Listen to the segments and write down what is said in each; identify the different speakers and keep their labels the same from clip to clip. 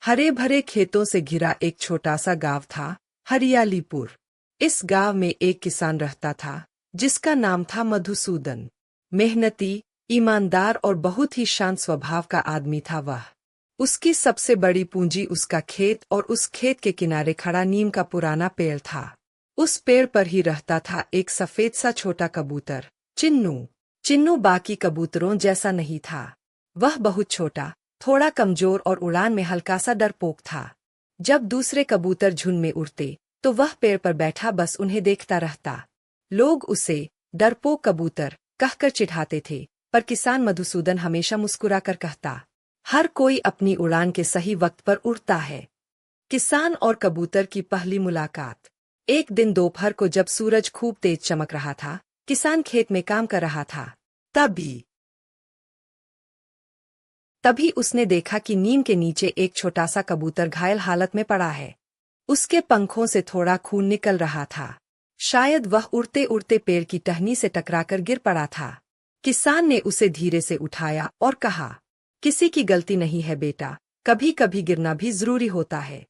Speaker 1: हरे भरे खेतों से घिरा एक छोटा सा गांव था, हरियालीपुर। इस गांव में एक किसान रहता था, जिसका नाम था मधुसूदन। मेहनती, ईमानदार और बहुत ही शांत स्वभाव का आदमी था वह। उसकी सबसे बड़ी पूंजी उसका खेत और उस खेत के किनारे खड़ा नीम का पुराना पेड़ था। उस पेड़ पर ही रहता था एक सफेद सा छोटा कबूतर, चिन्नू। चिन्नू बाकी कबूतरों जैसा नहीं था। वह बहुत छोटा, थोड़ा कमजोर और उड़ान में हल्का सा डरपोक था। जब दूसरे कबूतर झुंड में उड़ते, तो वह पेड़ पर बैठा बस उन्हें देखता रहता। लोग उसे डरपोक कबूतर कहकर चिढ़ाते थे, पर किसान मधुसूदन हमेशा मुस्कुराकर कहता, हर कोई अपनी उड़ान के सही वक्त पर उड़ता है। किसान और कबूतर की पहली मुलाकात। एक दिन दोपहर को जब सूरज खूब तेज चमक रहा था, किसान खेत में काम कर रहा था। तभी उसने देखा कि नीम के नीचे एक छोटा सा कबूतर घायल हालत में पड़ा है। उसके पंखों से थोड़ा खून निकल रहा था। शायद वह उड़ते उड़ते पेड़ की टहनी से टकराकर गिर पड़ा था। किसान ने उसे धीरे से उठाया और कहा, किसी की गलती नहीं है बेटा, कभी कभी गिरना भी जरूरी होता है।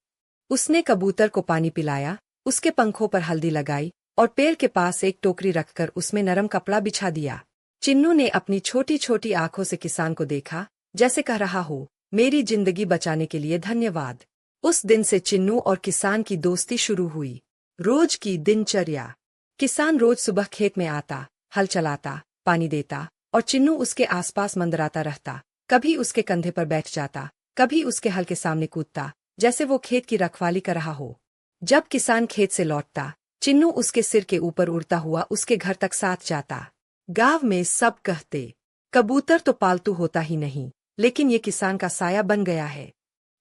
Speaker 1: उसने कबूतर को पानी पिलाया, उसके पंखों पर हल्दी लगाई और पेड़ के पास एक टोकरी रखकर उसमें नरम कपड़ा बिछा दिया। चिन्नू ने अपनी छोटी छोटी आंखों से किसान को देखा, जैसे कह रहा हो, मेरी जिंदगी बचाने के लिए धन्यवाद। उस दिन से चिन्नू और किसान की दोस्ती शुरू हुई। रोज की दिनचर्या। किसान रोज सुबह खेत में आता, हल चलाता, पानी देता और चिन्नू उसके आसपास मंडराता रहता। कभी उसके कंधे पर बैठ जाता, कभी उसके हल के सामने कूदता, जैसे वो खेत की रखवाली कर रहा हो। जब किसान खेत से लौटता, चिन्नू उसके सिर के ऊपर उड़ता हुआ उसके घर तक साथ जाता। गांव में सब कहते, कबूतर तो पालतू होता ही नहीं, लेकिन ये किसान का साया बन गया है।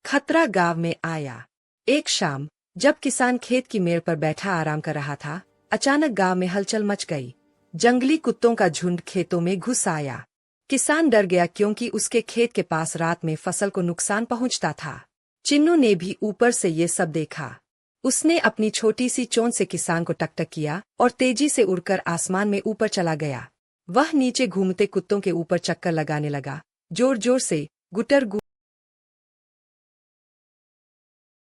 Speaker 1: खतरा गांव में आया। एक शाम, जब किसान खेत की मेड़ पर बैठा आराम कर रहा था, अचानक गांव में हलचल मच गई। जंगली कुत्तों का झुंड खेतों में घुस आया। किसान डर गया क्योंकि उसके खेत के पास रात में फसल को नुकसान पहुंचता था। चिन्नू ने भी ऊपर से ये सब देखा। उसने अपनी छोटी सी चोंच से किसान को टकटक किया और तेजी से उड़कर आसमान में ऊपर चला गया। वह नीचे घूमते कुत्तों के ऊपर चक्कर लगाने लगा, जोर जोर से गुटर